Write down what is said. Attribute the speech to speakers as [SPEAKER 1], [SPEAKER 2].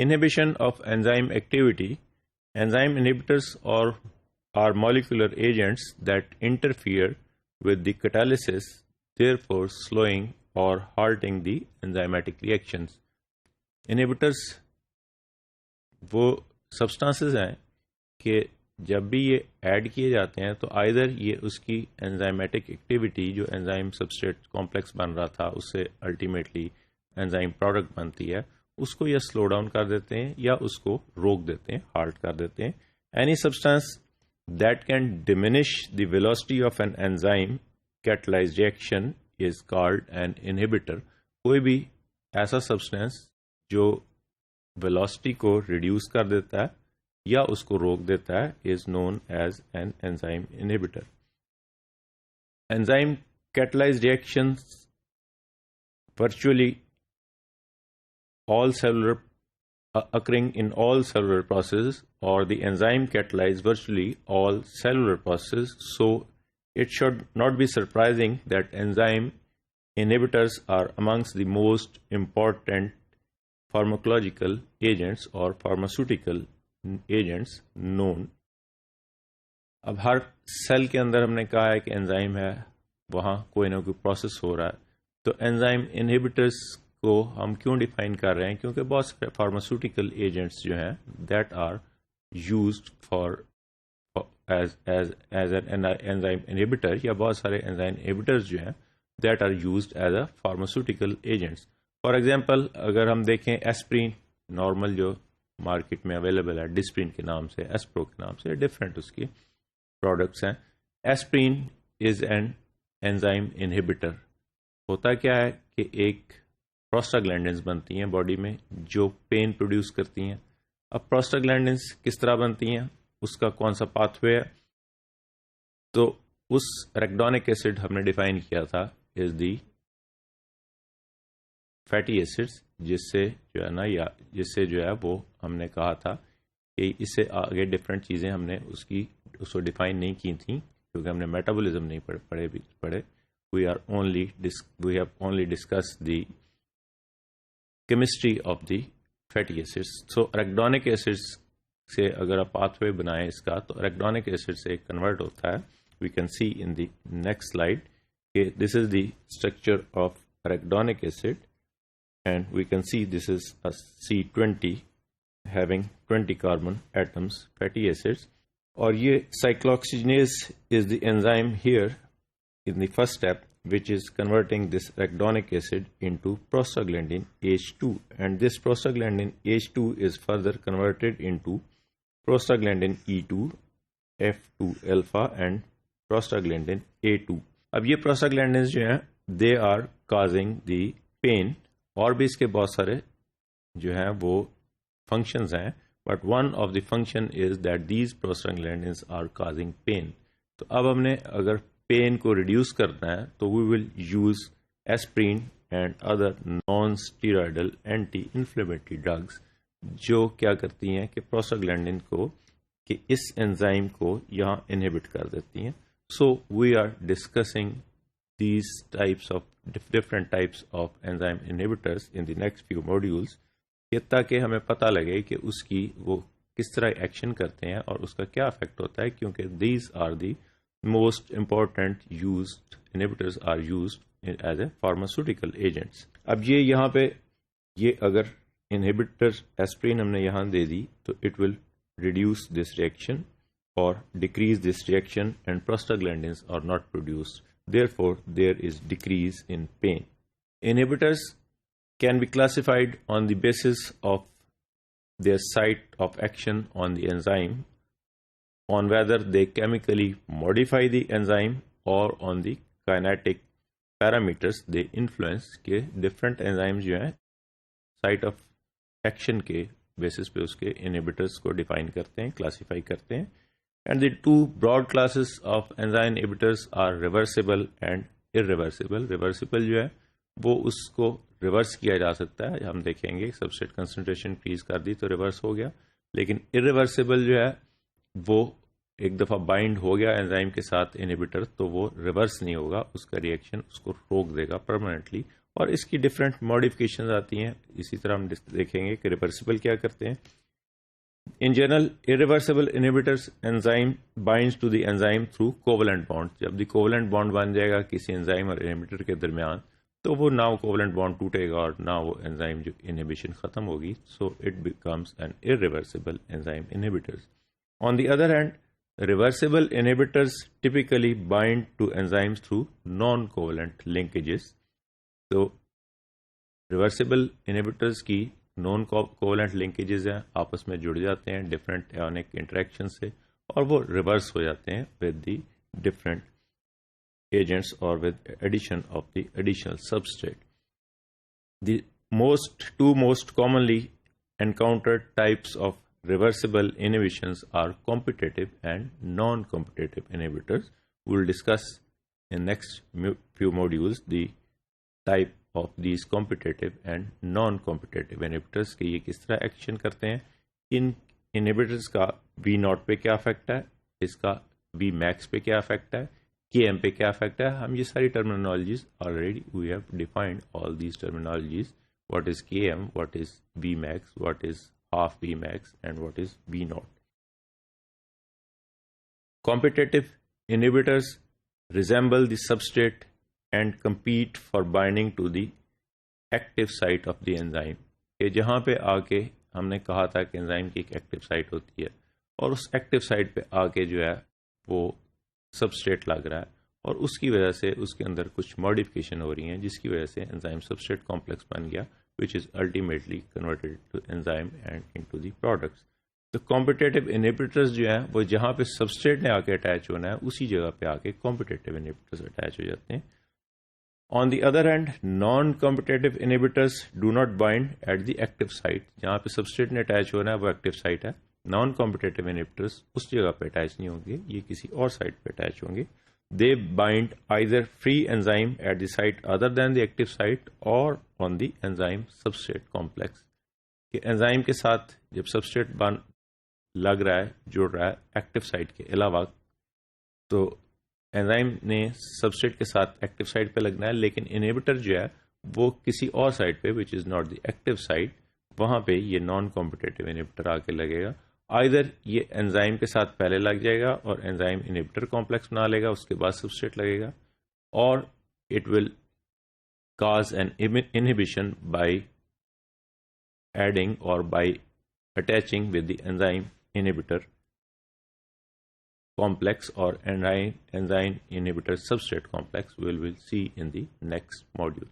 [SPEAKER 1] Inhibition of enzyme activity. Enzyme inhibitors are molecular agents that interfere with the catalysis, therefore slowing or halting the enzymatic reactions. Inhibitors वो substances हैं कि जब भी ये add किए जाते हैं तो आइदर ये उसकी एंजाइमेटिक एक्टिविटी जो एंजाइम सबस्ट्रेट कॉम्प्लेक्स बन रहा था उससे अल्टीमेटली एंजाइम प्रोडक्ट बनती है उसको या स्लो डाउन कर देते हैं या उसको रोक देते हैं, हाल्ट कर देते हैं. Any substance that can diminish the velocity of an enzyme catalysed reaction is called an inhibitor. कोई भी ऐसा सब्सटेंस जो वेलोसिटी को रिड्यूस कर देता है या उसको रोक देता है is known as an enzyme inhibitor. Enzyme catalysed reactions virtually all cellular occurring in all cellular processes, or the enzyme catalyze virtually all cellular processes. So it should not be surprising that enzyme inhibitors are amongst the most important pharmacological agents or pharmaceutical agents known. अब हर cell के अंदर हमने कहा है कि enzyme है, वहाँ कोई ना कोई प्रोसेस हो रहा है. तो एंजाइम इनहिबिटर्स को हम क्यों डिफाइन कर रहे हैं? क्योंकि बहुत सारे फार्मास्यूटिकल एजेंट्स जो हैं that are used for as an enzyme inhibitor, या बहुत सारे एंजाइम इनहिबिटर्स जो हैं that are used as a pharmaceutical agents. For example अगर हम देखें एस्प्रिन, नॉर्मल जो मार्केट में अवेलेबल है डिस्प्रिन के नाम से, एस्प्रो के नाम से, डिफरेंट उसकी प्रोडक्ट्स हैं. Aspirin is an enzyme inhibitor. होता क्या है कि एक प्रोस्टाग्लैंडिन्स बनती हैं बॉडी में जो पेन प्रोड्यूस करती हैं. अब प्रोस्टाग्लैंडिन्स किस तरह बनती हैं, उसका कौन सा पाथवे है? तो उस रेक्डोनिक एसिड हमने डिफाइन किया था इज दी फैटी एसिड्स, जिससे जो है ना या जिससे जो है वो हमने कहा था कि इससे आगे डिफरेंट चीज़ें हमने उसको डिफाइन नहीं की थी क्योंकि हमने मेटाबॉलिज्म नहीं पढ़े. We have only discussed the chemistry of the fatty acids. So arachidonic acids से अगर आप पाथवे बनाएं इसका तो arachidonic acid से कन्वर्ट होता है. We can see in the next slide कि this is the structure of arachidonic acid and we can see this is a C20 having 20 carbon atoms fatty acids. और ये cyclooxygenase is the enzyme here in the first step, which is converting this arachidonic acid into prostaglandin H2, and this prostaglandin H2 is further converted into prostaglandin E2, F2 alpha and prostaglandin A2. अब ये prostaglandins जो हैं they are causing the pain, और भी इसके बहुत सारे जो हैं वो functions हैं, but one of the function is that these prostaglandins are causing pain. तो अब हमने अगर पेन को रिड्यूस करना है तो we will use aspirin and other non steroidal anti inflammatory drugs जो क्या करती हैं कि प्रोस्टाग्लैंडिन को कि इस एंजाइम को यहाँ इनहिबिट कर देती हैं. So we are discussing these types of different types of enzyme inhibitors in the next few modules, ताकि हमें पता लगे कि उसकी वो किस तरह एक्शन करते हैं और उसका क्या इफेक्ट होता है, क्योंकि these are the most important used inhibitors are used as a pharmaceutical agents. अब ये यहाँ पे ये अगर inhibitor aspirin हमने यहाँ दे दी तो it will reduce this reaction or decrease this reaction and prostaglandins are not produced. Therefore, there is decrease in pain. Inhibitors can be classified on the basis of their site of action on the enzyme, on whether they chemically modify the enzyme or on the kinetic parameters they influence. के different enzymes जो हैं site of action के basis पे उसके inhibitors को define करते हैं, classify करते हैं. And the two broad classes of enzyme inhibitors are reversible and irreversible. Reversible जो है वो उसको reverse किया जा सकता है, हम देखेंगे substrate concentration increase कर दी तो reverse हो गया. लेकिन irreversible जो है वो एक दफ़ा बाइंड हो गया एंजाइम के साथ इनहिबिटर तो वो रिवर्स नहीं होगा, उसका रिएक्शन उसको रोक देगा परमानेंटली और इसकी डिफरेंट मॉडिफिकेशंस आती हैं। इसी तरह हम देखेंगे कि रिवर्सिबल क्या करते हैं। In general irreversible inhibitors enzyme binds to the enzyme through covalent bond. जब द कोवलेंट बॉन्ड बन जाएगा किसी एंजाइम और इनहिबिटर के दरमियान, तो वो ना वो कोवलेंट बॉन्ड टूटेगा और ना वो एंजाइम जो इनहिबिशन खत्म होगी, so it becomes N irreversible enzyme inhibitors. On the other hand, reversible inhibitors typically bind to enzymes through non-covalent linkages. तो reversible inhibitors की non-covalent linkages हैं, आपस में जुड़ जाते हैं different ionic interaction से, और वो reverse हो जाते हैं with the different agents or with addition of the additional substrate. The two most commonly encountered types of reversible inhibitions are competitive and non-competitive inhibitors. We will discuss in next few modules the type of these competitive and non-competitive inhibitors कि ये किस तरह action करते हैं, इन inhibitors का V0 पे क्या effect है, इसका Vmax पे क्या इफेक्ट है, Km पे क्या इफेक्ट है। हम ये सारी terminologies already we have defined all these terminologies, what is Km, what is Vmax, what is half Vmax, and what is V0. Competitive inhibitors resemble the substrate and compete for binding to the active site of the enzyme. कि जहाँ पे आके हमने कहा था कि enzyme की एक एक्टिव साइट होती है, और उस एक्टिव साइट पे आके जो है वो सबस्ट्रेट लग रहा है, और उसकी वजह से उसके अंदर कुछ मॉडिफिकेशन हो रही हैं, जिसकी वजह से एंजाइम सबस्ट्रेट कॉम्प्लेक्स बन गया, which is ultimately converted to enzyme and into the products. तो competitive inhibitors जो हैं वो जहाँ पे substrate ने आके अटैच होना है, उसी जगह पे आके competitive inhibitors अटैच हो जाते हैं। On the other hand, non-competitive inhibitors do not bind at the active site. जहाँ पे substrate ने अटैच होना है वो active site है। Non-competitive inhibitors उस जगह पे अटैच नहीं होंगे, ये किसी और साइट पे अटैच होंगे। They bind either free enzyme at the site other than the active site or on the enzyme substrate complex. कि एंजाइम के साथ जब सबस्ट्रेट लग रहा है, जुड़ रहा है एक्टिव साइट के अलावा, तो एंजाइम ने सबस्ट्रेट के साथ एक्टिव साइट पे लगना है, लेकिन इनहिबिटर जो है वो किसी और साइट पे which is not the active site, वहाँ पे ये नॉन कॉम्पिटेटिव इनहिबिटर आके लगेगा। आइदर ये एंजाइम के साथ पहले लग जाएगा और एंजाइम इनहिबिटर कॉम्प्लेक्स बना लेगा, उसके बाद सबस्ट्रेट लगेगा, और it will cause an inhibition by adding or by attaching with the enzyme inhibitor complex or enzyme inhibitor substrate complex. We will see in the next module.